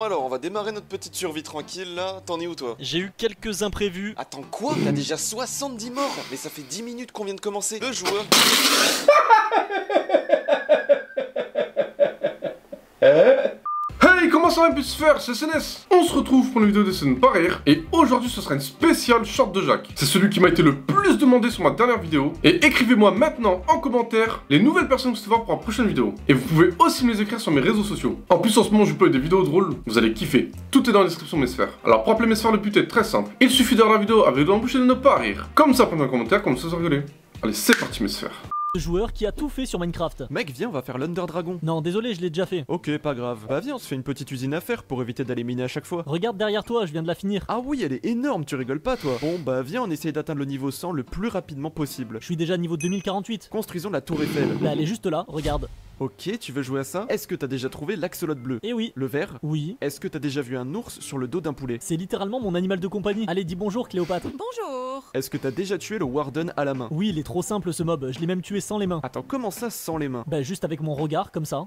Alors, on va démarrer notre petite survie tranquille là. T'en es où toi? J'ai eu quelques imprévus. Attends, quoi? T'as déjà 70 morts? Mais ça fait 10 minutes qu'on vient de commencer. Le joueur. Hey, comment ça va, puisse faire? C'est SNS. On se retrouve pour une vidéo de scène pas rire. Et aujourd'hui, ce sera une spéciale short de Jacques. C'est celui qui m'a été le plus demandé sur ma dernière vidéo. Et écrivez-moi maintenant en commentaire les nouvelles personnes que vous souhaitez voir pour la prochaine vidéo. Et vous pouvez aussi me les écrire sur mes réseaux sociaux. En plus, en ce moment, je upload des vidéos drôles. Vous allez kiffer. Tout est dans la description de mes sphères. Alors, pour appeler mes sphères, le but est très simple. Il suffit d'avoir la vidéo avec dans la bouche et de ne pas rire. Comme ça, pendant un commentaire, comme ça, vous rigolez. Allez, c'est parti, mes sphères. Joueur qui a tout fait sur Minecraft. Mec, viens, on va faire l'Under Dragon. Non, désolé, je l'ai déjà fait. Ok, pas grave. Bah viens, on se fait une petite usine à faire pour éviter d'aller miner à chaque fois. Regarde derrière toi, je viens de la finir. Ah oui, elle est énorme, tu rigoles pas toi. Bon, bah viens, on essaye d'atteindre le niveau 100 le plus rapidement possible. Je suis déjà niveau 2048. Construisons la tour Eiffel. Bah elle est juste là, regarde. Ok, tu veux jouer à ça? Est-ce que t'as déjà trouvé l'axolote bleu? Eh oui. Le vert? Oui. Est-ce que t'as déjà vu un ours sur le dos d'un poulet? C'est littéralement mon animal de compagnie. Allez, dis bonjour Cléopâtre. Bonjour. Est-ce que t'as déjà tué le Warden à la main? Oui, il est trop simple ce mob, je l'ai même tué sans les mains. Attends, comment ça sans les mains? Bah juste avec mon regard, comme ça.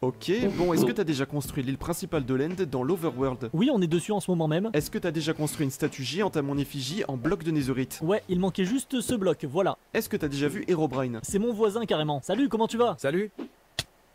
Ok, bon, est-ce que t'as déjà construit l'île principale de l'End dans l'Overworld? Oui, on est dessus en ce moment même. Est-ce que t'as déjà construit une statue géante à mon effigie en bloc de netherite? Ouais, il manquait juste ce bloc, voilà. Est-ce que t'as déjà vu Herobrine? C'est mon voisin carrément. Salut, comment tu vas? Salut.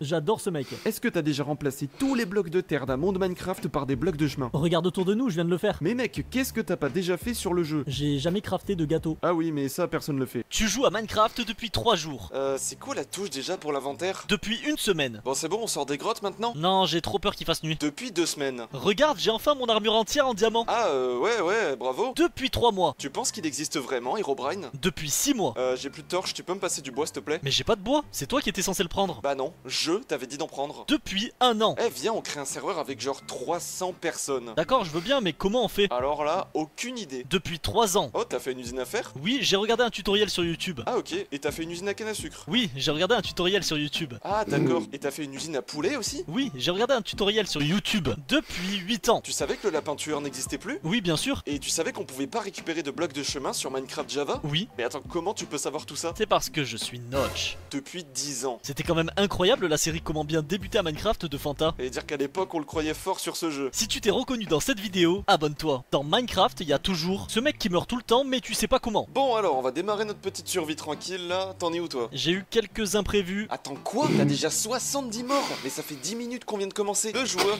J'adore ce mec. Est-ce que t'as déjà remplacé tous les blocs de terre d'un monde Minecraft par des blocs de chemin? Regarde autour de nous, je viens de le faire. Mais mec, qu'est-ce que t'as pas déjà fait sur le jeu? J'ai jamais crafté de gâteau. Ah oui, mais ça, personne le fait. Tu joues à Minecraft depuis 3 jours. C'est quoi la touche déjà pour l'inventaire? Depuis une semaine. Bon, c'est bon, on sort des grottes maintenant? Non, j'ai trop peur qu'il fasse nuit. Depuis 2 semaines. Regarde, j'ai enfin mon armure entière en diamant. Ah, ouais, bravo. Depuis 3 mois. Tu penses qu'il existe vraiment, Herobrine? Depuis 6 mois. J'ai plus de torches, tu peux me passer du bois s'il te plaît? Mais j'ai pas de bois, c'est toi qui étais censé le prendre. Bah non, je t'avais dit d'en prendre. Depuis 1 an. Eh, viens, on crée un serveur avec genre 300 personnes. D'accord, je veux bien, mais comment on fait? Alors là, aucune idée. Depuis 3 ans. Oh, t'as fait une usine à faire? Oui, j'ai regardé un tutoriel sur YouTube. Ah ok, et t'as fait une usine à canne à sucre? Oui, j'ai regardé un tutoriel sur YouTube. Ah d'accord, et t'as fait une usine à poulet aussi? Oui, j'ai regardé un tutoriel sur YouTube. Depuis 8 ans. Tu savais que le lapin tueur n'existait plus? Oui, bien sûr. Et tu savais qu'on pouvait pas récupérer de blocs de chemin sur Minecraft Java? Oui. Mais attends, comment tu peux savoir tout ça? C'est parce que je suis Notch. Depuis 10 ans. C'était quand même incroyable la série Comment bien débuter à Minecraft de Fanta. Et dire qu'à l'époque on le croyait fort sur ce jeu. Si tu t'es reconnu dans cette vidéo, abonne-toi. Dans Minecraft, il y a toujours ce mec qui meurt tout le temps, mais tu sais pas comment. Bon alors, on va démarrer notre petite survie tranquille là. T'en es où toi? J'ai eu quelques imprévus. Attends, quoi? T'as déjà 70 morts? Mais ça fait 10 minutes qu'on vient de commencer. Le joueur.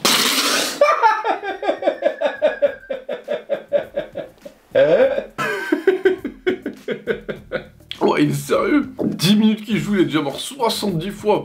Ouais, il est sérieux? 10 minutes qu'il joue, il est déjà mort 70 fois.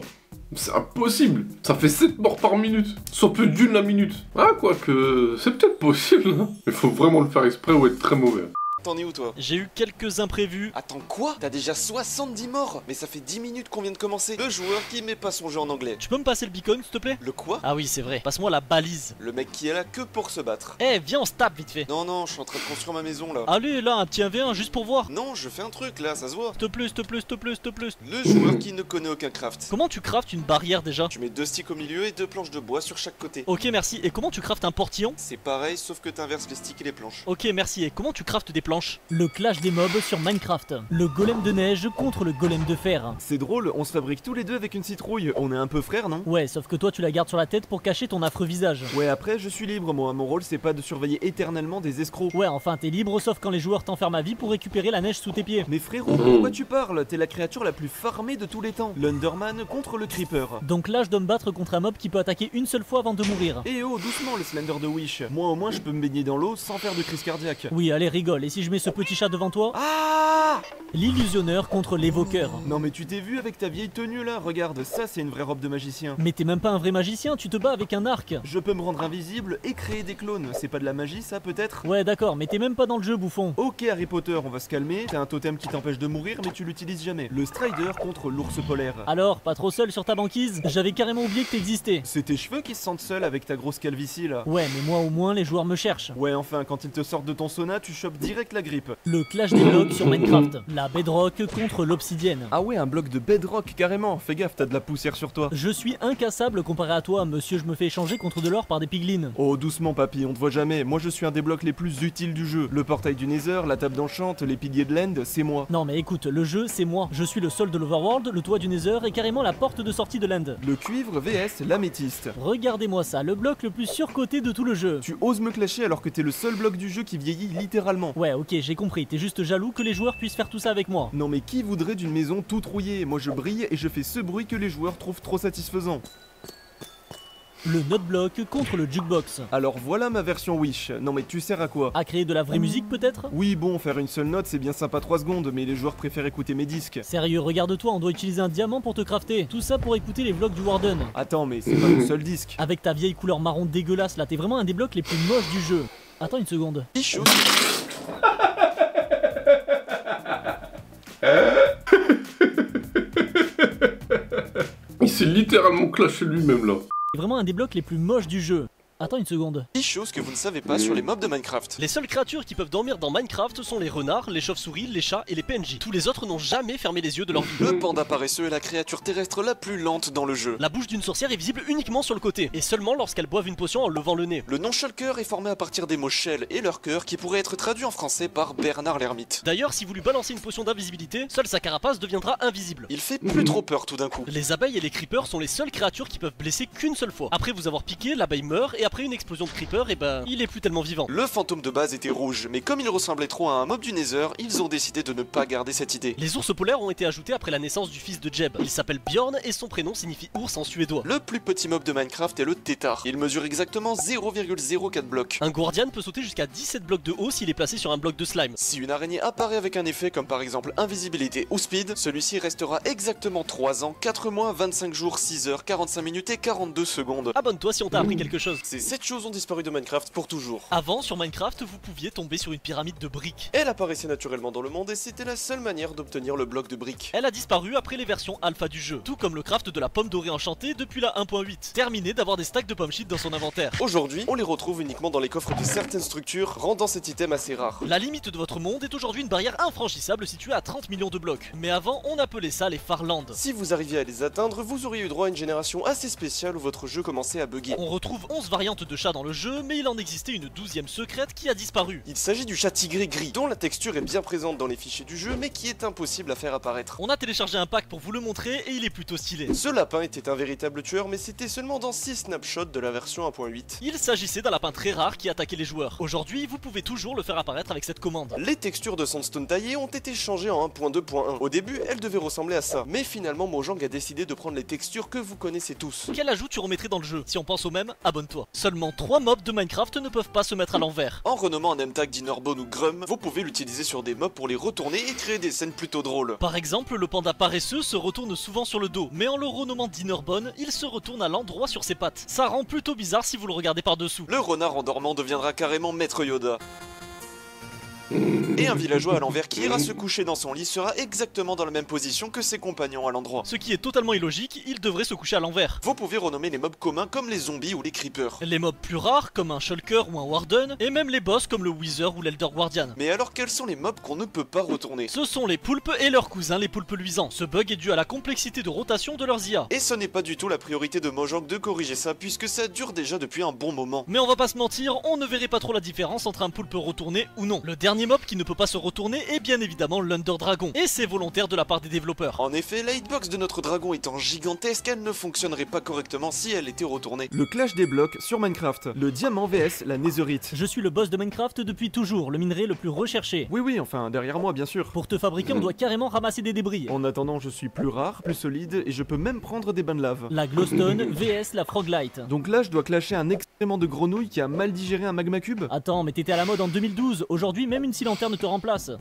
C'est impossible. Ça fait 7 morts par minute. Soit plus d'une la minute. Ah, quoique, c'est peut-être possible. Hein. Il faut vraiment le faire exprès ou être très mauvais. T'en es où toi? J'ai eu quelques imprévus. Attends, quoi? T'as déjà 70 morts? Mais ça fait 10 minutes qu'on vient de commencer. Le joueur qui met pas son jeu en anglais. Tu peux me passer le beacon, s'il te plaît? Le quoi? Ah oui, c'est vrai. Passe-moi la balise. Le mec qui est là que pour se battre. Eh, viens, on se tape vite fait. Non, non, je suis en train de construire ma maison là. Allez, là, un petit 1v1 juste pour voir. Non, je fais un truc là, ça se voit. S'il te plaît, s'il te plaît, s'il te plaît, s'il te plaît. Le joueur qui ne connaît aucun craft. Comment tu craftes une barrière déjà? Tu mets 2 sticks au milieu et 2 planches de bois sur chaque côté. Ok, merci. Et comment tu craftes un portillon? C'est pareil, sauf que t'inverses les sticks et les planches. Ok, merci. Et comment tu craftes des planches? Le clash des mobs sur Minecraft. Le golem de neige contre le golem de fer. C'est drôle, on se fabrique tous les deux avec une citrouille. On est un peu frères, non? Ouais, sauf que toi tu la gardes sur la tête pour cacher ton affreux visage. Ouais, après, je suis libre, moi. Mon rôle, c'est pas de surveiller éternellement des escrocs. Ouais, enfin t'es libre sauf quand les joueurs t'enferment à vie pour récupérer la neige sous tes pieds. Mais frérot, pourquoi tu parles? T'es la créature la plus farmée de tous les temps. L'Underman contre le Creeper. Donc là je dois me battre contre un mob qui peut attaquer une seule fois avant de mourir. Eh oh, doucement le Slender de Wish. Moi au moins, je peux me baigner dans l'eau sans faire de crise cardiaque. Oui, allez rigole, et si je mets ce petit chat devant toi? Ah! L'illusionneur contre l'évoqueur. Non mais tu t'es vu avec ta vieille tenue là, regarde, ça c'est une vraie robe de magicien. Mais t'es même pas un vrai magicien, tu te bats avec un arc. Je peux me rendre invisible et créer des clones, c'est pas de la magie ça peut-être? Ouais d'accord, mais t'es même pas dans le jeu bouffon. Ok Harry Potter, on va se calmer, t'as un totem qui t'empêche de mourir mais tu l'utilises jamais. Le Strider contre l'ours polaire. Alors, pas trop seul sur ta banquise? J'avais carrément oublié que t'existais. C'est tes cheveux qui se sentent seuls avec ta grosse calvitie là. Ouais, mais moi au moins les joueurs me cherchent. Ouais enfin, quand ils te sortent de ton sauna, tu chopes direct pète la grippe. Le clash des blocs sur Minecraft. La bedrock contre l'obsidienne. Ah ouais, un bloc de bedrock carrément. Fais gaffe, t'as de la poussière sur toi. Je suis incassable comparé à toi, monsieur, je me fais échanger contre de l'or par des piglins. Oh doucement papy, on te voit jamais. Moi je suis un des blocs les plus utiles du jeu. Le portail du Nether, la table d'enchant, les piliers de l'End, c'est moi. Non mais écoute, le jeu c'est moi. Je suis le sol de l'Overworld, le toit du Nether et carrément la porte de sortie de l'End. Le cuivre vs l'améthyste. Regardez-moi ça, le bloc le plus surcoté de tout le jeu. Tu oses me clasher alors que t'es le seul bloc du jeu qui vieillit littéralement. Ouais ok, j'ai compris, t'es juste jaloux que les joueurs puissent faire tout ça avec moi. Non mais qui voudrait d'une maison toute rouillée? Moi je brille et je fais ce bruit que les joueurs trouvent trop satisfaisant. Le noteblock contre le jukebox. Alors voilà ma version Wish. Non mais tu sers à quoi? À créer de la vraie musique peut-être? Oui bon, faire une seule note c'est bien sympa 3 secondes, mais les joueurs préfèrent écouter mes disques. Sérieux, regarde-toi, on doit utiliser un diamant pour te crafter. Tout ça pour écouter les vlogs du Warden. Attends mais c'est pas mon seul disque. Avec ta vieille couleur marron dégueulasse là, t'es vraiment un des blocs les plus moches du jeu. Attends une seconde. Pichou. Il s'est littéralement clashé lui-même là. C'est vraiment un des blocs les plus moches du jeu. Attends une seconde. 10 choses que vous ne savez pas sur les mobs de Minecraft. Les seules créatures qui peuvent dormir dans Minecraft sont les renards, les chauves-souris, les chats et les PNJ. Tous les autres n'ont jamais fermé les yeux de leur vie. Le panda paresseux est la créature terrestre la plus lente dans le jeu. La bouche d'une sorcière est visible uniquement sur le côté, et seulement lorsqu'elle boive une potion en levant le nez. Le nom shulker est formé à partir des mots shell et leur cœur qui pourrait être traduit en français par Bernard l'ermite. D'ailleurs, si vous lui balancez une potion d'invisibilité, seule sa carapace deviendra invisible. Il fait plus trop peur tout d'un coup. Les abeilles et les creepers sont les seules créatures qui peuvent blesser qu'une seule fois. Après vous avoir piqué, l'abeille meurt, et après une explosion de creeper, et ben, il est plus tellement vivant. Le fantôme de base était rouge, mais comme il ressemblait trop à un mob du Nether, ils ont décidé de ne pas garder cette idée. Les ours polaires ont été ajoutés après la naissance du fils de Jeb. Il s'appelle Bjorn et son prénom signifie ours en suédois. Le plus petit mob de Minecraft est le tétard. Il mesure exactement 0,04 blocs. Un guardian peut sauter jusqu'à 17 blocs de haut s'il est placé sur un bloc de slime. Si une araignée apparaît avec un effet comme par exemple invisibilité ou speed, celui-ci restera exactement 3 ans, 4 mois, 25 jours, 6 heures, 45 minutes et 42 secondes. Abonne-toi si on t'a appris quelque chose. Ces 7 choses ont disparu de Minecraft pour toujours. Avant, sur Minecraft, vous pouviez tomber sur une pyramide de briques. Elle apparaissait naturellement dans le monde et c'était la seule manière d'obtenir le bloc de briques. Elle a disparu après les versions alpha du jeu, tout comme le craft de la pomme dorée enchantée depuis la 1.8. Terminé d'avoir des stacks de pommes shit dans son inventaire. Aujourd'hui, on les retrouve uniquement dans les coffres de certaines structures, rendant cet item assez rare. La limite de votre monde est aujourd'hui une barrière infranchissable située à 30 millions de blocs. Mais avant, on appelait ça les Farlands. Si vous arriviez à les atteindre, vous auriez eu droit à une génération assez spéciale où votre jeu commençait à bugger. On retrouve 11 variantes de chats dans le jeu, mais il en existait une 12e secrète qui a disparu. Il s'agit du chat tigré gris, dont la texture est bien présente dans les fichiers du jeu, mais qui est impossible à faire apparaître. On a téléchargé un pack pour vous le montrer et il est plutôt stylé. Ce lapin était un véritable tueur, mais c'était seulement dans 6 snapshots de la version 1.8. Il s'agissait d'un lapin très rare qui attaquait les joueurs. Aujourd'hui, vous pouvez toujours le faire apparaître avec cette commande. Les textures de sandstone taillé ont été changées en 1.2.1. Au début, elles devaient ressembler à ça, mais finalement Mojang a décidé de prendre les textures que vous connaissez tous. Quel ajout tu remettrais dans le jeu? Si on pense au même, abonne-toi. Seulement 3 mobs de Minecraft ne peuvent pas se mettre à l'envers. En renommant un name-tag d'Innerbone ou Grum, vous pouvez l'utiliser sur des mobs pour les retourner et créer des scènes plutôt drôles. Par exemple, le panda paresseux se retourne souvent sur le dos, mais en le renommant d'Innerbone, il se retourne à l'endroit sur ses pattes. Ça rend plutôt bizarre si vous le regardez par dessous. Le renard en dormant deviendra carrément Maître Yoda. Et un villageois à l'envers qui ira se coucher dans son lit sera exactement dans la même position que ses compagnons à l'endroit. Ce qui est totalement illogique, il devrait se coucher à l'envers. Vous pouvez renommer les mobs communs comme les zombies ou les creepers. Les mobs plus rares comme un shulker ou un warden, et même les boss comme le wither ou l'elder guardian. Mais alors quels sont les mobs qu'on ne peut pas retourner? Ce sont les poulpes et leurs cousins les poulpes luisants. Ce bug est dû à la complexité de rotation de leurs IA. Et ce n'est pas du tout la priorité de Mojang de corriger ça puisque ça dure déjà depuis un bon moment. Mais on va pas se mentir, on ne verrait pas trop la différence entre un poulpe retourné ou non. Le dernier mob qui ne peut pas se retourner est bien évidemment l'Under Dragon, et c'est volontaire de la part des développeurs. En effet, la hitbox de notre dragon étant gigantesque, elle ne fonctionnerait pas correctement si elle était retournée. Le clash des blocs sur Minecraft. Le diamant vs la netherite. Je suis le boss de Minecraft depuis toujours, le minerai le plus recherché. Oui, enfin, derrière moi, bien sûr. Pour te fabriquer, on doit carrément ramasser des débris. En attendant, je suis plus rare, plus solide, et je peux même prendre des bains de lave. La glowstone vs la froglight. Donc là, je dois clasher un excrément de grenouille qui a mal digéré un magma cube. Attends, mais t'étais à la mode en 2012, aujourd'hui même une lanterne te remplace.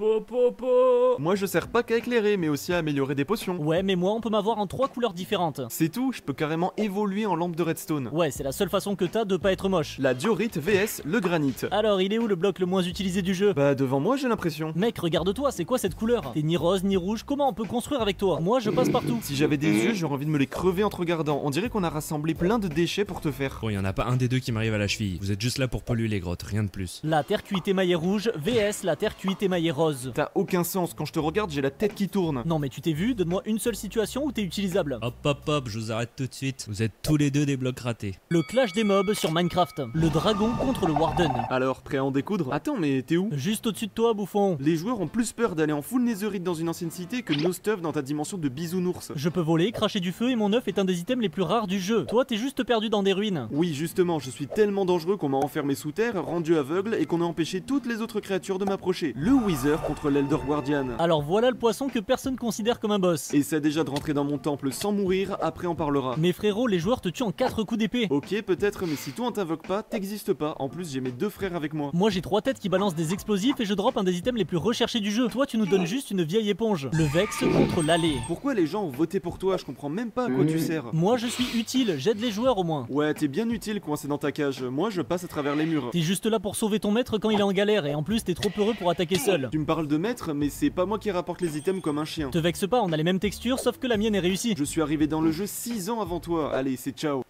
Moi, je sers pas qu'à éclairer, mais aussi à améliorer des potions. Ouais, mais moi on peut m'avoir en 3 couleurs différentes. C'est tout, je peux carrément évoluer en lampe de redstone. Ouais, c'est la seule façon que t'as de pas être moche. La diorite vs le granit. Alors, il est où le bloc le moins utilisé du jeu? Bah, devant moi, j'ai l'impression. Mec, regarde-toi, c'est quoi cette couleur? T'es ni rose ni rouge, comment on peut construire avec toi? Moi, je passe partout. Si j'avais des yeux, j'aurais envie de me les crever en te regardant. On dirait qu'on a rassemblé plein de déchets pour te faire. Bon, y en a pas un des deux qui m'arrive à la cheville. Vous êtes juste là pour polluer les grottes, rien de plus. La terre cuite émaillée rouge vs laisse la terre cuite émaillée rose. T'as aucun sens, quand je te regarde, j'ai la tête qui tourne. Non mais tu t'es vu, donne-moi une seule situation où t'es utilisable. Hop, je vous arrête tout de suite. Vous êtes tous les deux des blocs ratés. Le clash des mobs sur Minecraft. Le dragon contre le warden. Alors, prêt à en découdre? Attends, mais t'es où? Juste au-dessus de toi, bouffon. Les joueurs ont plus peur d'aller en full netherite dans une ancienne cité que no stuff dans ta dimension de bisounours. Je peux voler, cracher du feu et mon œuf est un des items les plus rares du jeu. Toi, t'es juste perdu dans des ruines. Oui, justement, je suis tellement dangereux qu'on m'a enfermé sous terre, rendu aveugle et qu'on a empêché toutes les autres créatures de m'approcher. Le Wither contre l'Elder Guardian. Alors voilà le poisson que personne considère comme un boss. Essaie déjà de rentrer dans mon temple sans mourir, après on parlera. Mais frérot, les joueurs te tuent en 4 coups d'épée. Ok, peut-être, mais si toi on t'invoque pas, t'existes pas. En plus, j'ai mes 2 frères avec moi. Moi j'ai 3 têtes qui balancent des explosifs et je drop un des items les plus recherchés du jeu. Toi tu nous donnes juste une vieille éponge. Le Vex contre l'Allée. Pourquoi les gens ont voté pour toi? Je comprends même pas à quoi tu sers. Moi je suis utile, j'aide les joueurs au moins. Ouais, t'es bien utile coincé dans ta cage. Moi, je passe à travers les murs. T'es juste là pour sauver ton maître quand il est en galère et en plus t'es trop heureux pour attaquer seul. Tu me parles de maître, mais c'est pas moi qui rapporte les items comme un chien. Te vexe pas, on a les mêmes textures sauf que la mienne est réussie. Je suis arrivé dans le jeu 6 ans avant toi. Allez, c'est ciao.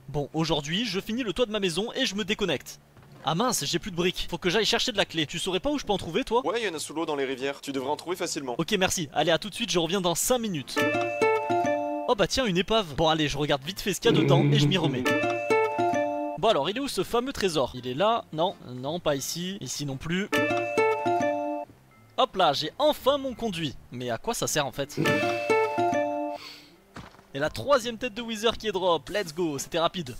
Bon, aujourd'hui, je finis le toit de ma maison et je me déconnecte. Ah mince, j'ai plus de briques. Faut que j'aille chercher de la clé. Tu saurais pas où je peux en trouver, toi? Ouais, il y en a sous l'eau dans les rivières. Tu devrais en trouver facilement. Ok, merci. Allez, à tout de suite, je reviens dans 5 minutes. Oh bah tiens, une épave. Bon, allez, je regarde vite fait ce qu'il y a dedans et je m'y remets. Bon alors, il est où ce fameux trésor? Il est là? Non, non, pas ici. Ici non plus. Hop là, j'ai enfin mon conduit. Mais à quoi ça sert en fait? Et la 3ème tête de Wither qui est drop. Let's go, c'était rapide.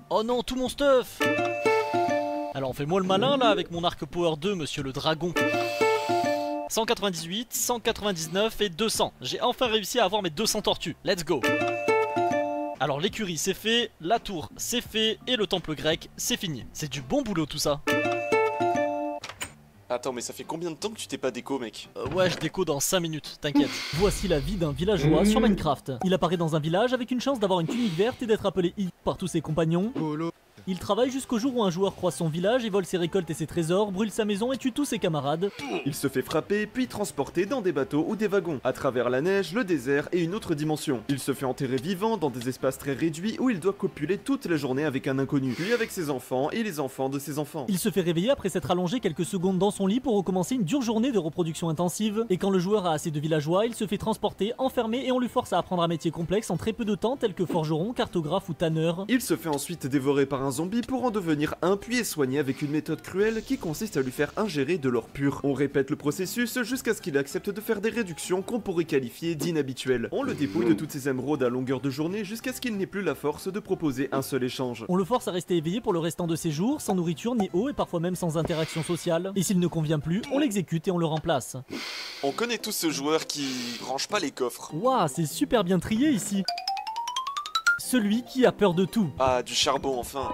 Oh non, tout mon stuff. Alors fais-moi le malin là avec mon arc power 2, monsieur le dragon. 198, 199 et 200. J'ai enfin réussi à avoir mes 200 tortues. Let's go. Alors l'écurie c'est fait, la tour c'est fait et le temple grec c'est fini. C'est du bon boulot tout ça. Attends, mais ça fait combien de temps que tu t'es pas déco, mec? Ouais, je déco dans 5 minutes, t'inquiète. Voici la vie d'un villageois sur Minecraft. Il apparaît dans un village avec une chance d'avoir une tunique verte et d'être appelé I par tous ses compagnons. Il travaille jusqu'au jour où un joueur croise son village et vole ses récoltes et ses trésors, brûle sa maison et tue tous ses camarades. Il se fait frapper, puis transporter dans des bateaux ou des wagons, à travers la neige, le désert et une autre dimension. Il se fait enterrer vivant dans des espaces très réduits où il doit copuler toute la journée avec un inconnu, puis avec ses enfants et les enfants de ses enfants. Il se fait réveiller après s'être allongé quelques secondes dans son lit pour recommencer une dure journée de reproduction intensive. Et quand le joueur a assez de villageois, il se fait transporter, enfermer et on lui force à apprendre un métier complexe en très peu de temps tel que forgeron, cartographe ou tanneur. Il se fait ensuite dévorer par un zombie pour en devenir un puis est soigné avec une méthode cruelle qui consiste à lui faire ingérer de l'or pur. On répète le processus jusqu'à ce qu'il accepte de faire des réductions qu'on pourrait qualifier d'inhabituelles. On le dépouille de toutes ses émeraudes à longueur de journée jusqu'à ce qu'il n'ait plus la force de proposer un seul échange. On le force à rester éveillé pour le restant de ses jours, sans nourriture ni eau et parfois même sans interaction sociale. Et s'il ne convient plus, on l'exécute et on le remplace. On connaît tous ce joueur qui range pas les coffres. Waouh, c'est super bien trié ici. Celui qui a peur de tout. Ah, du charbon enfin.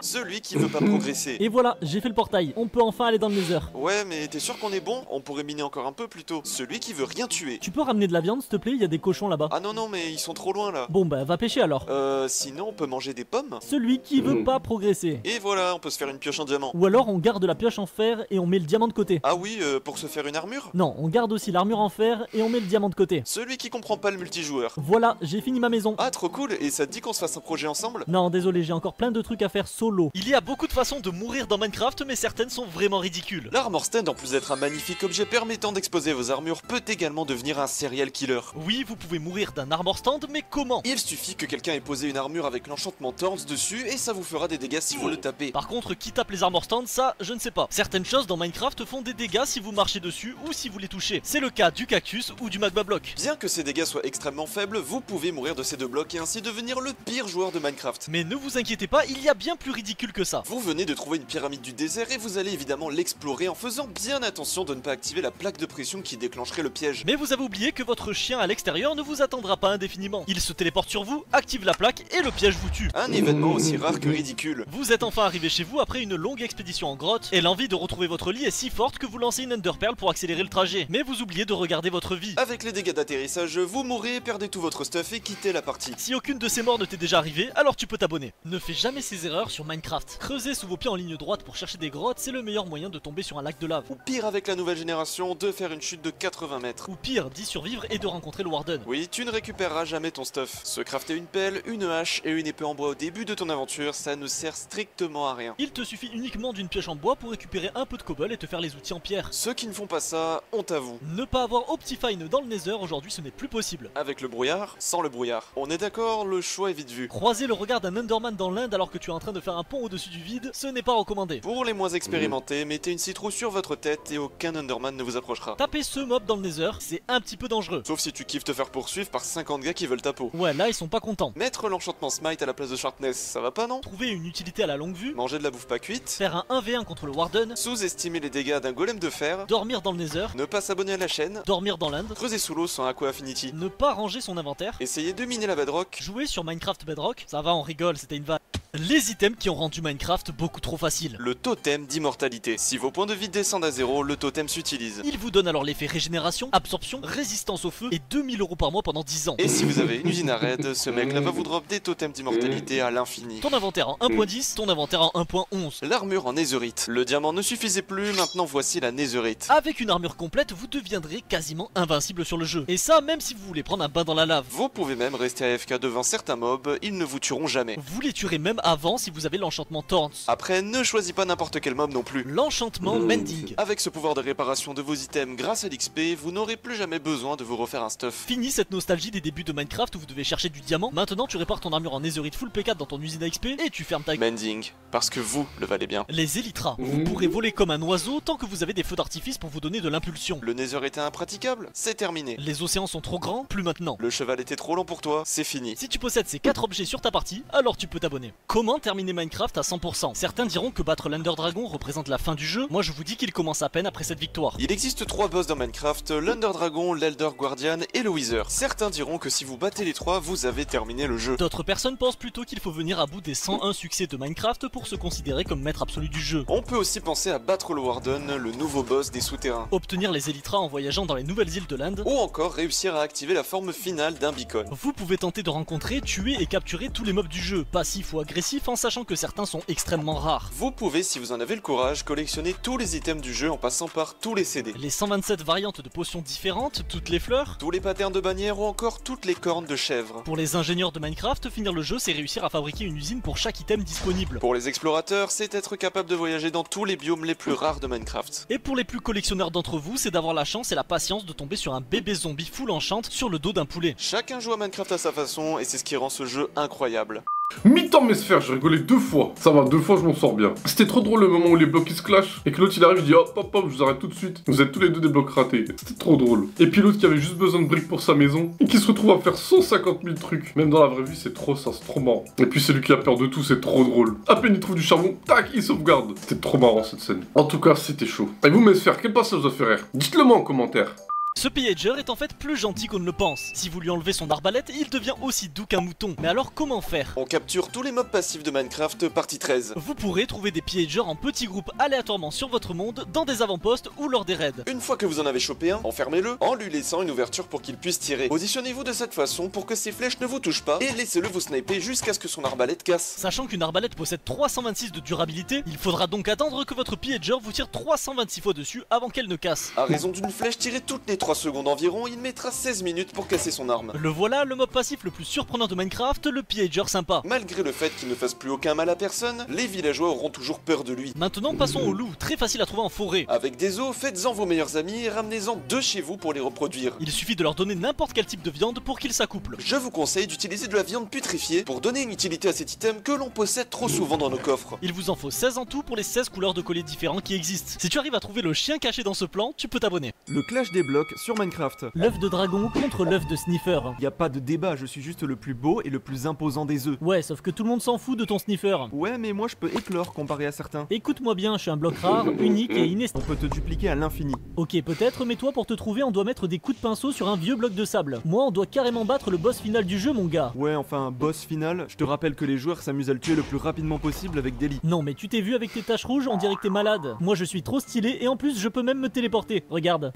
Celui qui veut pas progresser. Et voilà, j'ai fait le portail. On peut enfin aller dans le Nether. Ouais, mais t'es sûr qu'on est bon? On pourrait miner encore un peu plus tôt. Celui qui veut rien tuer. Tu peux ramener de la viande s'il te plaît, il y a des cochons là-bas. Ah non, non, mais ils sont trop loin là. Bon bah va pêcher alors. Sinon on peut manger des pommes. Celui qui veut pas progresser. Et voilà, on peut se faire une pioche en diamant. Ou alors on garde la pioche en fer et on met le diamant de côté. Ah oui, pour se faire une armure? Non, on garde aussi l'armure en fer et on met le diamant de côté. Celui qui comprend pas le multijoueur. Voilà, j'ai fini ma maison. Ah trop cool, et ça te dit qu'on se fasse un projet ensemble? Non, désolé, j'ai encore plein de trucs à faire solo. Il y a beaucoup de façons de mourir dans Minecraft, mais certaines sont vraiment ridicules. L'armor stand, en plus d'être un magnifique objet permettant d'exposer vos armures, peut également devenir un serial killer. Oui, vous pouvez mourir d'un armor stand, mais comment? Il suffit que quelqu'un ait posé une armure avec l'enchantement Thorns dessus et ça vous fera des dégâts si vous le tapez. Par contre, qui tape les armor stands, ça, je ne sais pas. Certaines choses dans Minecraft font des dégâts si vous marchez dessus ou si vous les touchez. C'est le cas du cactus ou du magma block. Bien que ces dégâts soient extrêmement faibles, vous pouvez mourir de ces deux blocs et ainsi devenir le pire joueur de Minecraft. Mais ne vous inquiétez pas, il y a bien plus ridicule que ça. Vous venez de trouver une pyramide du désert et vous allez évidemment l'explorer en faisant bien attention de ne pas activer la plaque de pression qui déclencherait le piège. Mais vous avez oublié que votre chien à l'extérieur ne vous attendra pas indéfiniment. Il se téléporte sur vous, active la plaque et le piège vous tue. Un événement aussi rare que ridicule. Vous êtes enfin arrivé chez vous après une longue expédition en grotte et l'envie de retrouver votre lit est si forte que vous lancez une Enderpearl pour accélérer le trajet. Mais vous oubliez de regarder votre vie. Avec les dégâts d'atterrissage, vous mourrez, perdez tout votre stuff et quittez la partie. Si aucune de ces morts ne t'est déjà arrivée, alors tu peux t'abonner. Ne fais jamais ces erreurs sur Minecraft. Creuser sous vos pieds en ligne droite pour chercher des grottes, c'est le meilleur moyen de tomber sur un lac de lave. Ou pire avec la nouvelle génération, de faire une chute de 80 mètres. Ou pire, d'y survivre et de rencontrer le Warden. Oui, tu ne récupéreras jamais ton stuff. Se crafter une pelle, une hache et une épée en bois au début de ton aventure, ça ne sert strictement à rien. Il te suffit uniquement d'une pioche en bois pour récupérer un peu de cobble et te faire les outils en pierre. Ceux qui ne font pas ça, honte à vous. Ne pas avoir Optifine dans le Nether aujourd'hui, ce n'est plus possible. Avec le brouillard, sans le brouillard. On est d'accord, le choix est vite vu. Croiser le regard d'un Enderman dans l'Inde alors que tu es en train de faire un pont au-dessus du vide, ce n'est pas recommandé. Pour les moins expérimentés, mettez une citrouille sur votre tête et aucun Enderman ne vous approchera. Taper ce mob dans le Nether, c'est un petit peu dangereux. Sauf si tu kiffes te faire poursuivre par 50 gars qui veulent ta peau. Ouais, là ils sont pas contents. Mettre l'enchantement Smite à la place de Sharpness, ça va pas non? Trouver une utilité à la longue vue, Manger de la bouffe pas cuite, faire un 1v1 contre le Warden, sous-estimer les dégâts d'un golem de fer, dormir dans le Nether, ne pas s'abonner à la chaîne, dormir dans l'Inde, creuser sous l'eau sans Aqua Affinity, ne pas ranger son inventaire, essayer de miner la bedrock, jouer sur Minecraft Bedrock, ça va on rigole, c'était une vanne. Les items qui ont rendu Minecraft beaucoup trop facile. le totem d'immortalité. Si vos points de vie descendent à 0, le totem s'utilise. Il vous donne alors l'effet régénération, absorption, résistance au feu et 2000 € par mois pendant 10 ans. Et si vous avez une usine à raid, ce mec là va vous drop des totems d'immortalité à l'infini. Ton inventaire en 1.10, ton inventaire en 1.11. L'armure en netherite. Le diamant ne suffisait plus, maintenant voici la netherite. Avec une armure complète, vous deviendrez quasiment invincible sur le jeu. Et ça, même si vous voulez prendre un bain dans la lave. Vous pouvez même rester AFK devant certains mobs, ils ne vous tueront jamais. Vous les tuerez même avant si vous avez l'enchantement Thorns. Après, ne choisis pas n'importe quel mob non plus. L'enchantement Mending. Avec ce pouvoir de réparation de vos items grâce à l'XP, vous n'aurez plus jamais besoin de vous refaire un stuff. Fini cette nostalgie des débuts de Minecraft où vous devez chercher du diamant. Maintenant, tu répares ton armure en netherite full P4 dans ton usine à XP et tu fermes ta gueule. Mending, parce que vous le valez bien. Les Elytras. Vous pourrez voler comme un oiseau tant que vous avez des feux d'artifice pour vous donner de l'impulsion. Le nether était impraticable, c'est terminé. Les océans sont trop grands, plus maintenant. Le cheval était trop long pour toi, c'est fini. Si tu possèdes ces 4 objets sur ta partie, alors tu peux t'abonner. Comment terminer Minecraft à 100%? Certains diront que battre l'Under Dragon représente la fin du jeu. Moi je vous dis qu'il commence à peine après cette victoire. Il existe 3 boss dans Minecraft, l'Under Dragon, l'Elder Guardian et le Wither. Certains diront que si vous battez les 3, vous avez terminé le jeu. D'autres personnes pensent plutôt qu'il faut venir à bout des 101 succès de Minecraft pour se considérer comme maître absolu du jeu. On peut aussi penser à battre le Warden, le nouveau boss des souterrains. Obtenir les Elytras en voyageant dans les nouvelles îles de l'Inde. Ou encore réussir à activer la forme finale d'un beacon. Vous pouvez tenter de rencontrer, tuer et capturer tous les mobs du jeu, passifs ou agressifs, en sachant que certains sont extrêmement rares. Vous pouvez, si vous en avez le courage, collectionner tous les items du jeu en passant par tous les CD. Les 127 variantes de potions différentes, toutes les fleurs. Tous les patterns de bannières ou encore toutes les cornes de chèvre. Pour les ingénieurs de Minecraft, finir le jeu, c'est réussir à fabriquer une usine pour chaque item disponible. Pour les explorateurs, c'est être capable de voyager dans tous les biomes les plus rares de Minecraft. Et pour les plus collectionneurs d'entre vous, c'est d'avoir la chance et la patience de tomber sur un bébé zombie full enchant sur le dos d'un poulet. Chacun joue à Minecraft à sa façon et c'est ce qui rend ce jeu incroyable. Mi-temps mes sphères, j'ai rigolé 2 fois. Ça va, 2 fois je m'en sors bien. C'était trop drôle le moment où les blocs ils se clashent et que l'autre il arrive, je dis hop hop hop, je vous arrête tout de suite. Vous êtes tous les deux des blocs ratés. C'était trop drôle. Et puis l'autre qui avait juste besoin de briques pour sa maison et qui se retrouve à faire 150 000 trucs. Même dans la vraie vie, c'est trop ça, c'est trop marrant. Et puis c'est lui qui a peur de tout, c'est trop drôle. À peine il trouve du charbon, tac, il sauvegarde. C'était trop marrant cette scène. En tout cas, c'était chaud. Et vous mes sphères, quel passage doit faire rire? Dites-le moi en commentaire. Ce pillager est en fait plus gentil qu'on ne le pense. Si vous lui enlevez son arbalète, il devient aussi doux qu'un mouton. Mais alors comment faire? On capture tous les mobs passifs de Minecraft, partie 13. Vous pourrez trouver des pillagers en petits groupes aléatoirement sur votre monde, dans des avant-postes ou lors des raids. Une fois que vous en avez chopé un, enfermez-le en lui laissant une ouverture pour qu'il puisse tirer. Positionnez-vous de cette façon pour que ses flèches ne vous touchent pas et laissez-le vous sniper jusqu'à ce que son arbalète casse. Sachant qu'une arbalète possède 326 de durabilité, il faudra donc attendre que votre pillager vous tire 326 fois dessus avant qu'elle ne casse. À raison d'une flèche tirée toutes les 3 secondes environ, il mettra 16 minutes pour casser son arme. Le voilà, le mob passif le plus surprenant de Minecraft, le pillager sympa. Malgré le fait qu'il ne fasse plus aucun mal à personne, les villageois auront toujours peur de lui. Maintenant passons au loup, très facile à trouver en forêt. Avec des os, faites-en vos meilleurs amis et ramenez-en 2 chez vous pour les reproduire. Il suffit de leur donner n'importe quel type de viande pour qu'ils s'accouplent. Je vous conseille d'utiliser de la viande putréfiée pour donner une utilité à cet item que l'on possède trop souvent dans nos coffres. Il vous en faut 16 en tout pour les 16 couleurs de colliers différents qui existent. Si tu arrives à trouver le chien caché dans ce plan, tu peux t'abonner. Le clash des blocs sur Minecraft. L'œuf de dragon contre l'œuf de sniffer. Y a pas de débat, je suis juste le plus beau et le plus imposant des œufs. Ouais, sauf que tout le monde s'en fout de ton sniffer. Ouais, mais moi je peux éclore comparé à certains. Écoute-moi bien, je suis un bloc rare, unique et On inestimable. peut te dupliquer à l'infini. Ok, peut-être, mais toi, pour te trouver, on doit mettre des coups de pinceau sur un vieux bloc de sable. Moi, on doit carrément battre le boss final du jeu, mon gars. Ouais, enfin, boss final, je te rappelle que les joueurs s'amusent à le tuer le plus rapidement possible avec des lits. Non, mais tu t'es vu avec tes taches rouges, on dirait que t'es malade. Moi, je suis trop stylé et en plus, je peux même me téléporter. Regarde.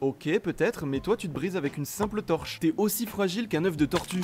Ok, peut-être, mais toi tu te brises avec une simple torche. T'es aussi fragile qu'un œuf de tortue.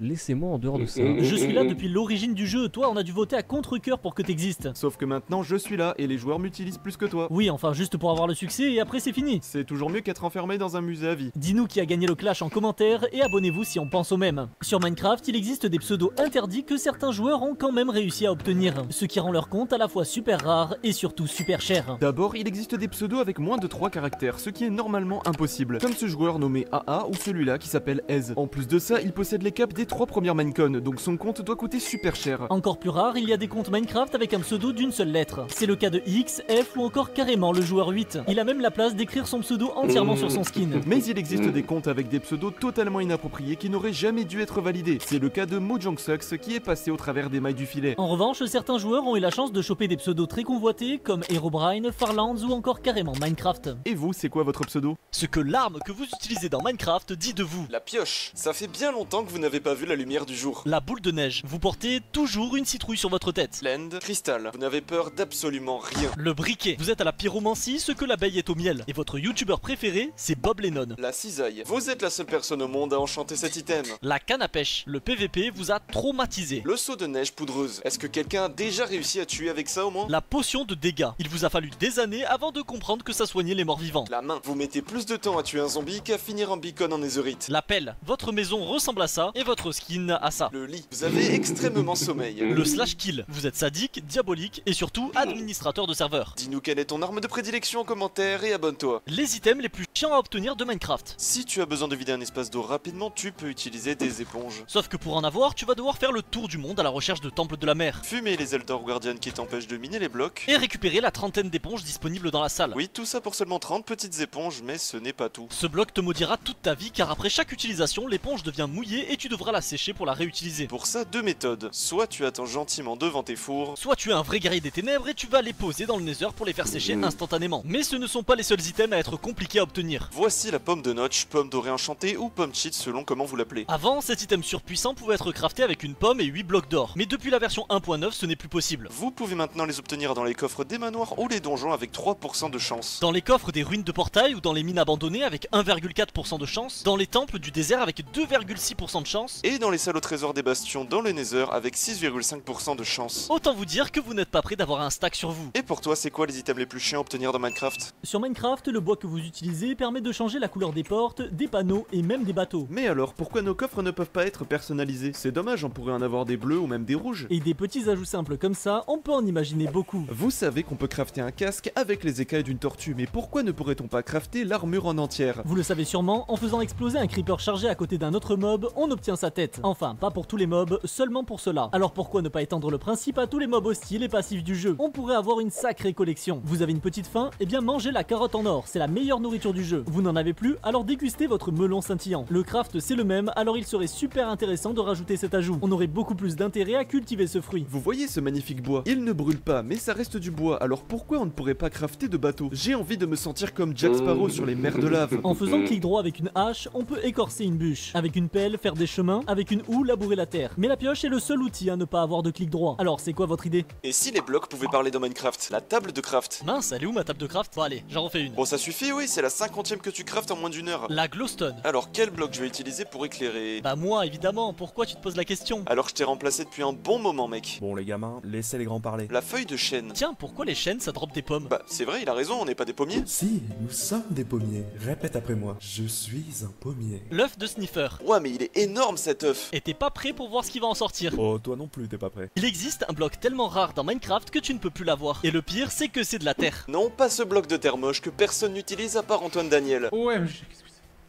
Laissez-moi en dehors de ça. Je suis là depuis l'origine du jeu, toi on a dû voter à contre-cœur pour que t'existes. Sauf que maintenant je suis là et les joueurs m'utilisent plus que toi. Oui, enfin juste pour avoir le succès et après c'est fini. C'est toujours mieux qu'être enfermé dans un musée à vie. Dis-nous qui a gagné le clash en commentaire et abonnez-vous si on pense au même. Sur Minecraft, il existe des pseudos interdits que certains joueurs ont quand même réussi à obtenir, ce qui rend leur compte à la fois super rare et surtout super cher. D'abord, il existe des pseudos avec moins de 3 caractères, ce qui est normalement impossible, comme ce joueur nommé AA ou celui-là qui s'appelle Ez. En plus de ça, il possède les caps des 3 premières Minecon, donc son compte doit coûter super cher. Encore plus rare, il y a des comptes Minecraft avec un pseudo d'une seule lettre. C'est le cas de X, F ou encore carrément le joueur 8. Il a même la place d'écrire son pseudo entièrement sur son skin. Mais il existe des comptes avec des pseudos totalement inappropriés qui n'auraient jamais dû être validés. C'est le cas de Mojangsucks qui est passé au travers des mailles du filet. En revanche, certains joueurs ont eu la chance de choper des pseudos très convoités comme Herobrine, Farlands ou encore carrément Minecraft. Et vous, c'est quoi votre pseudo? Ce que l'arme que vous utilisez dans Minecraft dit de vous. La pioche. Ça fait bien longtemps que vous n'avez pas vu la lumière du jour. La boule de neige. Vous portez toujours une citrouille sur votre tête. Land, cristal. Vous n'avez peur d'absolument rien. Le briquet. Vous êtes à la pyromancie, ce que l'abeille est au miel. Et votre youtubeur préféré, c'est Bob Lennon. La cisaille. Vous êtes la seule personne au monde à enchanter cet item. La canne à pêche. Le PVP vous a traumatisé. Le seau de neige poudreuse. Est-ce que quelqu'un a déjà réussi à tuer avec ça au moins? La potion de dégâts. Il vous a fallu des années avant de comprendre que ça soignait les morts vivants. La main. Vous mettez plus de temps à tuer un zombie qu'à finir en beacon en netherite. La pelle. Votre maison ressemble à ça et votre skin à ça. Le lit. Vous avez extrêmement sommeil. Le slash kill. Vous êtes sadique, diabolique et surtout administrateur de serveur. Dis-nous quelle est ton arme de prédilection en commentaire et abonne-toi. Les items les plus chiants à obtenir de Minecraft. Si tu as besoin de vider un espace d'eau rapidement, tu peux utiliser des éponges. Sauf que pour en avoir, tu vas devoir faire le tour du monde à la recherche de temples de la mer. Fumer les Elder Guardians qui t'empêchent de miner les blocs. Et récupérer la trentaine d'éponges disponibles dans la salle. Oui, tout ça pour seulement 30 petites éponges, mais ce n'est pas tout. Ce bloc te maudira toute ta vie car après chaque utilisation, l'éponge devient mouillée et tu devras la sécher pour la réutiliser. Pour ça, deux méthodes. Soit tu attends gentiment devant tes fours, Soit tu es un vrai guerrier des ténèbres et tu vas les poser dans le nether pour les faire sécher instantanément. Mais ce ne sont pas les seuls items à être compliqués à obtenir. voici la pomme de notch, pomme dorée enchantée ou pomme cheat selon comment vous l'appelez. Avant, cet item surpuissant pouvait être crafté avec une pomme et 8 blocs d'or. Mais depuis la version 1.9, ce n'est plus possible. Vous pouvez maintenant les obtenir dans les coffres des manoirs ou les donjons avec 3% de chance. Dans les coffres des ruines de portail ou dans les mines abandonnées avec 1,4% de chance. Dans les temples du désert avec 2,6% de chance. Et dans les salles au trésor des bastions dans le nether avec 6,5% de chance. Autant vous dire que vous n'êtes pas prêt d'avoir un stack sur vous. Et pour toi, c'est quoi les items les plus chiants à obtenir dans Minecraft? Sur Minecraft, le bois que vous utilisez permet de changer la couleur des portes, des panneaux et même des bateaux. Mais alors, pourquoi nos coffres ne peuvent pas être personnalisés? C'est dommage, on pourrait en avoir des bleus ou même des rouges. Et des petits ajouts simples comme ça, on peut en imaginer beaucoup. Vous savez qu'on peut crafter un casque avec les écailles d'une tortue, mais pourquoi ne pourrait-on pas crafter l'armure en entière? Vous le savez sûrement, en faisant exploser un creeper chargé à côté d'un autre mob, on obtient sa tête. Enfin, pas pour tous les mobs, seulement pour cela. Alors pourquoi ne pas étendre le principe à tous les mobs hostiles et passifs du jeu? On pourrait avoir une sacrée collection. Vous avez une petite faim? Eh bien mangez la carotte en or, c'est la meilleure nourriture du jeu. Vous n'en avez plus? Alors dégustez votre melon scintillant. Le craft c'est le même, alors il serait super intéressant de rajouter cet ajout. On aurait beaucoup plus d'intérêt à cultiver ce fruit. Vous voyez ce magnifique bois? Il ne brûle pas, mais ça reste du bois, alors pourquoi on ne pourrait pas crafter de bateaux? J'ai envie de me sentir comme Jack Sparrow sur les mers de lave. En faisant clic droit avec une hache, on peut écorcer une bûche. Avec une pelle, faire des chemins. Avec une houe, labourer la terre. Mais la pioche est le seul outil à ne pas avoir de clic droit. Alors c'est quoi votre idée? Et si les blocs pouvaient parler dans Minecraft? La table de craft. Mince, elle est où ma table de craft? Bon allez, j'en refais une. Bon, ça suffit, oui, c'est la 50e que tu craftes en moins d'une heure. La glowstone. Alors, quel bloc je vais utiliser pour éclairer? Bah moi évidemment, pourquoi tu te poses la question? Alors, je t'ai remplacé depuis un bon moment, mec. Bon les gamins, laissez les grands parler. La feuille de chêne. Tiens, pourquoi les chênes ça drop des pommes? Bah, c'est vrai, il a raison, on n'est pas des pommiers. Si, nous sommes des pommiers. Répète après moi. Je suis un pommier. L'œuf de Sniffer. Ouais, mais il est énorme cet œuf. Et t'es pas prêt pour voir ce qui va en sortir? Oh, toi non plus, t'es pas prêt. Il existe un bloc tellement rare dans Minecraft que tu ne peux plus l'avoir. Et le pire, c'est que c'est de la terre. Non, pas ce bloc de terre moche que personne n'utilise à part Antoine Daniel. Ouais,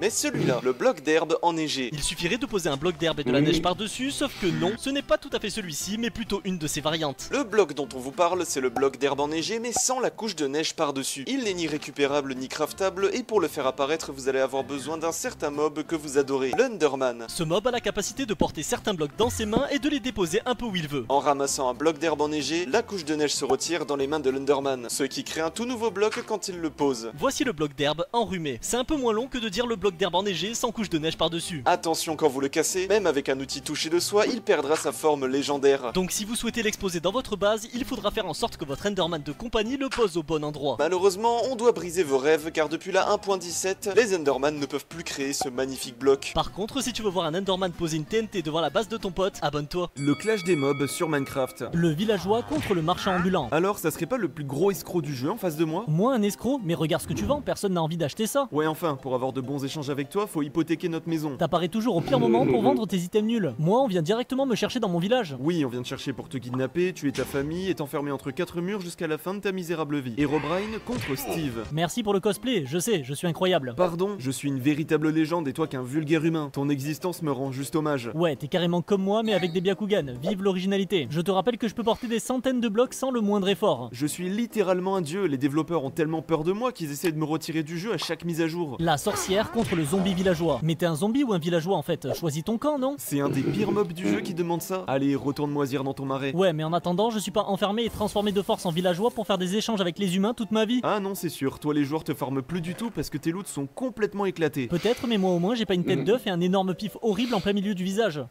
Mais celui-là, le bloc d'herbe enneigé. Il suffirait de poser un bloc d'herbe et de la neige par-dessus, sauf que non, ce n'est pas tout à fait celui-ci, mais plutôt une de ses variantes. Le bloc dont on vous parle, c'est le bloc d'herbe enneigé, mais sans la couche de neige par-dessus. Il n'est ni récupérable ni craftable, et pour le faire apparaître, vous allez avoir besoin d'un certain mob que vous adorez, l'Underman. Ce mob a la capacité de porter certains blocs dans ses mains et de les déposer un peu où il veut. En ramassant un bloc d'herbe enneigé, la couche de neige se retire dans les mains de l'Underman, ce qui crée un tout nouveau bloc quand il le pose. Voici le bloc d'herbe enrhumé. C'est un peu moins long que de dire le bloc bloc d'herbe enneigé sans couche de neige par-dessus. Attention quand vous le cassez, même avec un outil touché de soi, il perdra sa forme légendaire. Donc si vous souhaitez l'exposer dans votre base, il faudra faire en sorte que votre Enderman de compagnie le pose au bon endroit. Malheureusement, on doit briser vos rêves car depuis la 1.17, les Enderman ne peuvent plus créer ce magnifique bloc. Par contre, si tu veux voir un Enderman poser une TNT devant la base de ton pote, abonne-toi. Le clash des mobs sur Minecraft. Le villageois contre le marchand ambulant. Alors, ça serait pas le plus gros escroc du jeu en face de moi? Moi un escroc, mais regarde ce que tu vends, personne n'a envie d'acheter ça. Ouais, enfin, pour avoir de bons échanges avec toi, faut hypothéquer notre maison. T'apparais toujours au pire moment pour vendre tes items nuls. Moi on vient directement me chercher dans mon village. Oui, on vient te chercher pour te kidnapper, tuer ta famille et t'enfermer entre 4 murs jusqu'à la fin de ta misérable vie. Herobrine contre Steve. Merci pour le cosplay, je sais, je suis incroyable. Pardon, je suis une véritable légende et toi qu'un vulgaire humain. Ton existence me rend juste hommage. Ouais, t'es carrément comme moi mais avec des Byakugan, vive l'originalité. Je te rappelle que je peux porter des centaines de blocs sans le moindre effort. Je suis littéralement un dieu, les développeurs ont tellement peur de moi qu'ils essaient de me retirer du jeu à chaque mise à jour. La sorcière contre le zombie villageois. Mais t'es un zombie ou un villageois en fait? Choisis ton camp, non? C'est un des pires mobs du jeu qui demande ça. Allez, retourne moisir dans ton marais. Ouais, mais en attendant, je suis pas enfermé et transformé de force en villageois pour faire des échanges avec les humains toute ma vie. Ah non, c'est sûr, toi les joueurs te forment plus du tout parce que tes loots sont complètement éclatés. Peut-être, mais moi au moins j'ai pas une tête d'œuf et un énorme pif horrible en plein milieu du visage.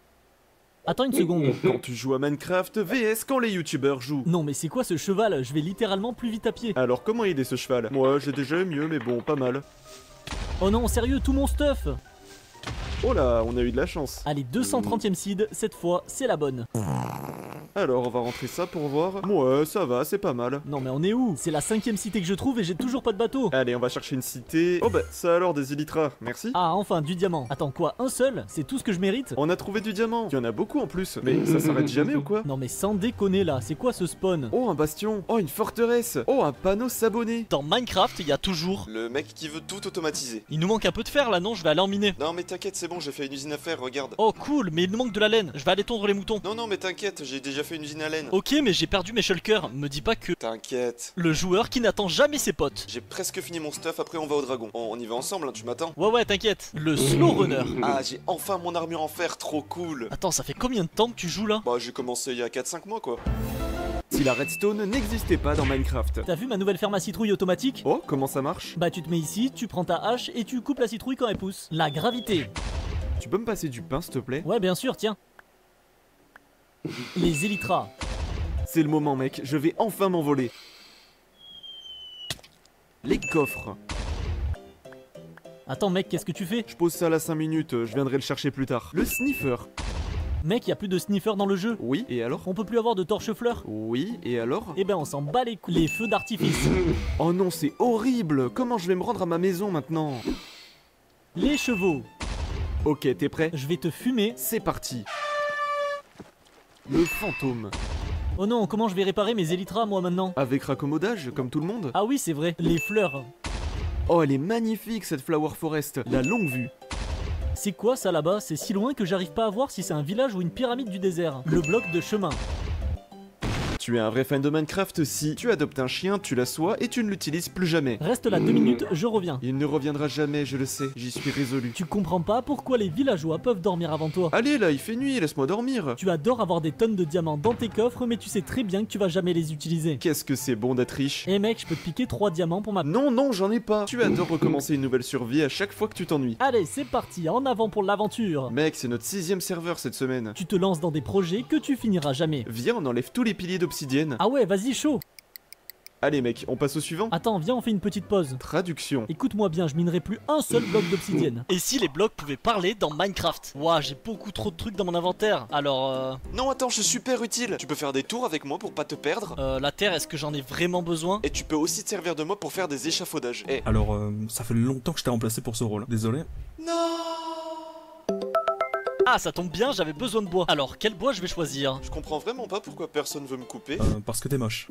Attends une seconde. Quand tu joues à Minecraft, VS quand les youtubeurs jouent. Non mais c'est quoi ce cheval? Je vais littéralement plus vite à pied. Alors comment il est ce cheval? Moi j'ai déjà eu mieux mais bon, pas mal. Oh non, sérieux, tout mon stuff! Oh là, on a eu de la chance. Allez, 230ème seed, cette fois, c'est la bonne. Alors on va rentrer ça pour voir. Ouais, ça va, c'est pas mal. Non mais on est où? C'est la 5ème cité que je trouve et j'ai toujours pas de bateau. Allez, on va chercher une cité. Oh bah, ça alors des élytras, merci. Ah, enfin, du diamant. Attends, quoi, un seul? C'est tout ce que je mérite? On a trouvé du diamant. Il y en a beaucoup en plus. Mais ça s'arrête jamais ou quoi? Non mais sans déconner là, c'est quoi ce spawn? Oh, un bastion. Oh, une forteresse. Oh, un panneau s'abonner. Dans Minecraft, il y a toujours... Le mec qui veut tout automatiser. Il nous manque un peu de fer là, non? Je vais aller en miner. Non mais t'inquiète, c'est bon, j'ai fait une usine à fer, regarde. Oh cool, mais il nous manque de la laine. Je vais aller tondre les moutons. Non mais t'inquiète, j'ai déjà fait une usine à laine. Ok, mais j'ai perdu mes shulkers. Me dis pas que... T'inquiète. Le joueur qui n'attend jamais ses potes. J'ai presque fini mon stuff, après on va au dragon. On y va ensemble, hein, tu m'attends? Ouais, t'inquiète. Le slow runner. Ah, j'ai enfin mon armure en fer, trop cool. Attends, ça fait combien de temps que tu joues là? Bah j'ai commencé il y a 4-5 mois quoi. Si la redstone n'existait pas dans Minecraft. T'as vu ma nouvelle ferme à citrouille automatique? Oh, comment ça marche? Bah tu te mets ici, tu prends ta hache et tu coupes la citrouille quand elle pousse. La gravité. Tu peux me passer du pain s'il te plaît? Ouais bien sûr, tiens. Les élytras. C'est le moment mec, je vais enfin m'envoler. Les coffres. Attends mec, qu'est-ce que tu fais? Je pose ça là 5 minutes, je viendrai le chercher plus tard. Le sniffer. Mec, y a plus de sniffer dans le jeu. Oui, et alors? On peut plus avoir de torche-fleur. Oui, et alors? Eh ben on s'en bat les couilles. Les feux d'artifice. Oh non, c'est horrible! Comment je vais me rendre à ma maison maintenant? Les chevaux. Ok, t'es prêt? Je vais te fumer. C'est parti! Le fantôme. Oh non, comment je vais réparer mes élytras moi maintenant? Avec raccommodage, comme tout le monde? Ah oui, c'est vrai. Les fleurs. Oh, elle est magnifique cette Flower Forest, la longue vue. C'est quoi ça là-bas? C'est si loin que j'arrive pas à voir si c'est un village ou une pyramide du désert. Le bloc de chemin. Tu es un vrai fan de Minecraft si tu adoptes un chien, tu l'assois et tu ne l'utilises plus jamais. Reste là 2 minutes, je reviens. Il ne reviendra jamais, je le sais, j'y suis résolu. Tu comprends pas pourquoi les villageois peuvent dormir avant toi. Allez là, il fait nuit, laisse-moi dormir. Tu adores avoir des tonnes de diamants dans tes coffres, mais tu sais très bien que tu vas jamais les utiliser. Qu'est-ce que c'est bon d'être riche. Eh mec, je peux te piquer 3 diamants pour ma... Non, non, j'en ai pas. Tu adores recommencer une nouvelle survie à chaque fois que tu t'ennuies. Allez, c'est parti, en avant pour l'aventure. Mec, c'est notre 6ème serveur cette semaine. Tu te lances dans des projets que tu finiras jamais. Viens, on enlève tous les piliers d'obsidienne. Ah ouais, vas-y, chaud. Allez mec, on passe au suivant. Attends, viens, on fait une petite pause. Traduction. Écoute-moi bien, je minerai plus un seul bloc d'obsidienne. Et si les blocs pouvaient parler dans Minecraft? Ouah, j'ai beaucoup trop de trucs dans mon inventaire. Alors, Non attends, je suis super utile. Tu peux faire des tours avec moi pour pas te perdre. la terre, est-ce que j'en ai vraiment besoin? Et tu peux aussi te servir de moi pour faire des échafaudages. Eh. Alors, ça fait longtemps que je t'ai remplacé pour ce rôle. Désolé. Ah, ça tombe bien, j'avais besoin de bois. Alors, quel bois je vais choisir? Je comprends vraiment pas pourquoi personne veut me couper. Parce que t'es moche.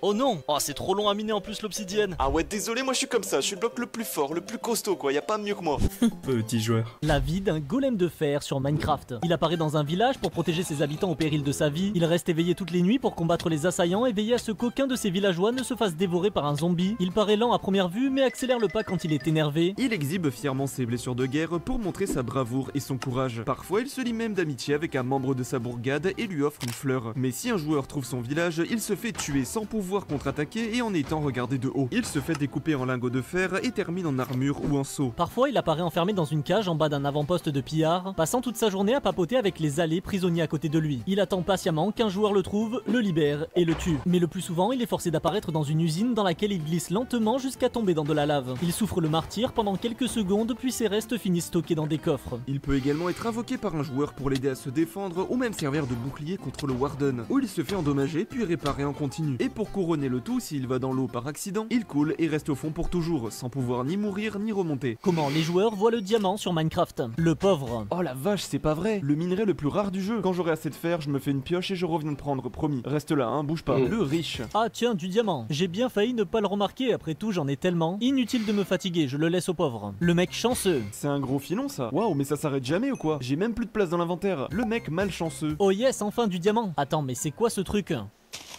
Oh non! Oh, c'est trop long à miner en plus l'obsidienne. Ah ouais, désolé, moi je suis comme ça, je suis le bloc le plus fort, le plus costaud quoi, y a pas mieux que moi. Petit joueur. La vie d'un golem de fer sur Minecraft. Il apparaît dans un village pour protéger ses habitants au péril de sa vie. Il reste éveillé toutes les nuits pour combattre les assaillants et veiller à ce qu'aucun de ses villageois ne se fasse dévorer par un zombie. Il paraît lent à première vue mais accélère le pas quand il est énervé. Il exhibe fièrement ses blessures de guerre pour montrer sa bravoure et son courage. Parfois, il se lie même d'amitié avec un membre de sa bourgade et lui offre une fleur. Mais si un joueur trouve son village, il se fait tuer sans pouvoir contre-attaquer et en étant regardé de haut. Il se fait découper en lingots de fer et termine en armure ou en seau. Parfois, il apparaît enfermé dans une cage en bas d'un avant-poste de pillard, passant toute sa journée à papoter avec les allées prisonniers à côté de lui. Il attend patiemment qu'un joueur le trouve, le libère et le tue. Mais le plus souvent, il est forcé d'apparaître dans une usine dans laquelle il glisse lentement jusqu'à tomber dans de la lave. Il souffre le martyre pendant quelques secondes puis ses restes finissent stockés dans des coffres. Il peut également être invoqué par un joueur pour l'aider à se défendre ou même servir de bouclier contre le Warden, où il se fait endommager puis réparer en continu. Et pour couronner le tout, s'il va dans l'eau par accident, il coule et reste au fond pour toujours, sans pouvoir ni mourir ni remonter. Comment les joueurs voient le diamant sur Minecraft? Le pauvre. Oh la vache, c'est pas vrai. Le minerai le plus rare du jeu. Quand j'aurai assez de fer, je me fais une pioche et je reviens de prendre, promis. Reste là, hein, bouge pas. Le riche. Ah tiens, du diamant. J'ai bien failli ne pas le remarquer, après tout j'en ai tellement. Inutile de me fatiguer, je le laisse au pauvre. Le mec chanceux. C'est un gros filon ça. Waouh, mais ça s'arrête jamais ou quoi? J'ai même plus de place dans l'inventaire. Le mec malchanceux. Oh yes, enfin du diamant. Attends, mais c'est quoi ce truc?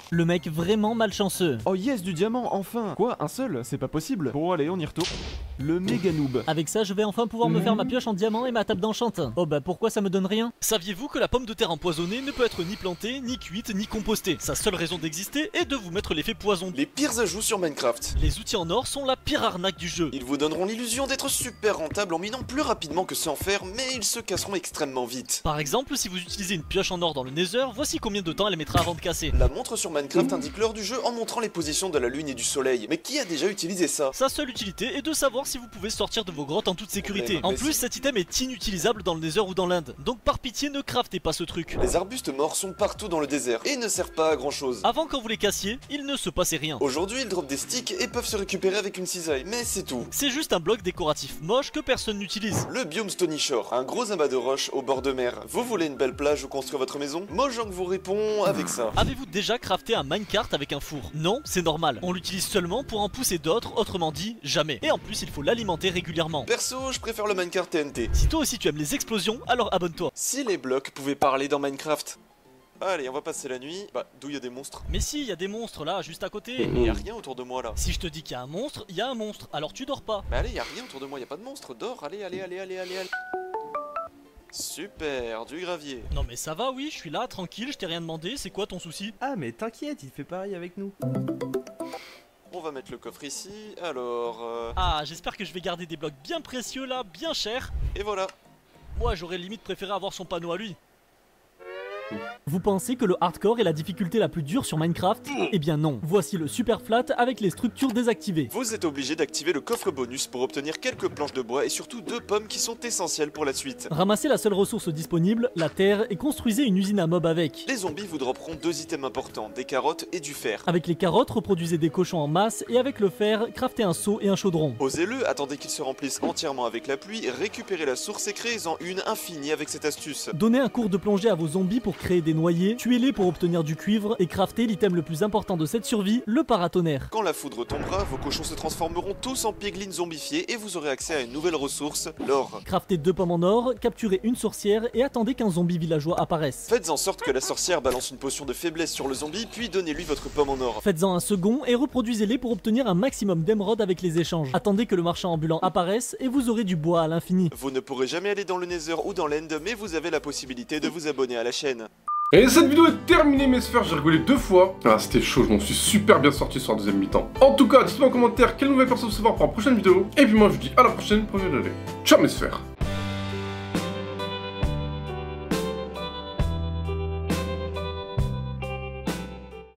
Le mec vraiment malchanceux. Oh yes, du diamant, enfin. Quoi, un seul? C'est pas possible. Bon allez, on y retourne. Le méga noob. Avec ça, je vais enfin pouvoir me faire ma pioche en diamant et ma table d'enchante. Oh bah pourquoi ça me donne rien? Saviez-vous que la pomme de terre empoisonnée ne peut être ni plantée, ni cuite, ni compostée? Sa seule raison d'exister est de vous mettre l'effet poison. Les pires ajouts sur Minecraft. Les outils en or sont la pire arnaque du jeu. Ils vous donneront l'illusion d'être super rentables en minant plus rapidement que ceux en fer, mais ils se casseront extrêmement vite. Par exemple, si vous utilisez une pioche en or dans le Nether, voici combien de temps elle mettra avant de casser. La montre sur Minecraft indique l'heure du jeu en montrant les positions de la lune et du soleil. Mais qui a déjà utilisé ça? Sa seule utilité est de savoir si vous pouvez sortir de vos grottes en toute sécurité. Mais En plus, cet item est inutilisable dans le Nether ou dans l'Inde. Donc par pitié, ne craftez pas ce truc. Les arbustes morts sont partout dans le désert et ne servent pas à grand chose. Avant, quand vous les cassiez, il ne se passait rien. Aujourd'hui, ils dropent des sticks et peuvent se récupérer avec une cisaille, mais c'est tout. C'est juste un bloc décoratif moche que personne n'utilise. Le biome Stony Shore, un gros amas de roches au bord de mer. Vous voulez une belle plage où construire votre maison? Mojang vous répond avec ça. Avez-vous déjà crafté un minecart avec un four? Non, c'est normal. On l'utilise seulement pour en pousser d'autres, autrement dit, jamais. Et en plus, il faut l'alimenter régulièrement. Perso, je préfère le minecart TNT. Si toi aussi tu aimes les explosions, alors abonne-toi. Si les blocs pouvaient parler dans Minecraft. Allez, on va passer la nuit. Bah, d'où il y a des monstres? Mais si, il y a des monstres là, juste à côté. Mais y a rien autour de moi là. Si je te dis qu'il y a un monstre, il y a un monstre. Alors tu dors pas. Bah allez, y a rien autour de moi, y a pas de monstre. Dors, allez. Super, du gravier. Non mais ça va, oui, je suis là, tranquille, je t'ai rien demandé, c'est quoi ton souci? Ah mais t'inquiète, il fait pareil avec nous. On va mettre le coffre ici, alors... Ah, j'espère que je vais garder des blocs bien précieux là, bien chers. Et voilà. Moi j'aurais limite préféré avoir son panneau à lui. Vous pensez que le hardcore est la difficulté la plus dure sur Minecraft? Eh bien non, voici le super flat avec les structures désactivées. Vous êtes obligé d'activer le coffre bonus pour obtenir quelques planches de bois et surtout 2 pommes qui sont essentielles pour la suite. Ramassez la seule ressource disponible, la terre, et construisez une usine à mobs avec. Les zombies vous dropperont 2 items importants, des carottes et du fer. Avec les carottes, reproduisez des cochons en masse, et avec le fer, craftez un seau et un chaudron. Osez-le, attendez qu'ils se remplissent entièrement avec la pluie, récupérez la source et créez-en une infinie avec cette astuce. Donnez un cours de plongée à vos zombies pour créer des noyers, tuez-les pour obtenir du cuivre et craftez l'item le plus important de cette survie, le paratonnerre. Quand la foudre tombera, vos cochons se transformeront tous en piglins zombifiés et vous aurez accès à une nouvelle ressource, l'or. Craftez 2 pommes en or, capturez une sorcière et attendez qu'un zombie villageois apparaisse. Faites en sorte que la sorcière balance une potion de faiblesse sur le zombie, puis donnez-lui votre pomme en or. Faites-en un second et reproduisez-les pour obtenir un maximum d'émeraudes avec les échanges. Attendez que le marchand ambulant apparaisse et vous aurez du bois à l'infini. Vous ne pourrez jamais aller dans le Nether ou dans l'End, mais vous avez la possibilité de vous abonner à la chaîne. Et cette vidéo est terminée mes sphères, j'ai rigolé 2 fois. Ah c'était chaud, je m'en suis super bien sorti sur la deuxième mi-temps. En tout cas, dites-moi en commentaire quelle nouvelle personne vous voir pour la prochaine vidéo. Et puis moi je vous dis à la prochaine pour une vidéo. Ciao mes sphères.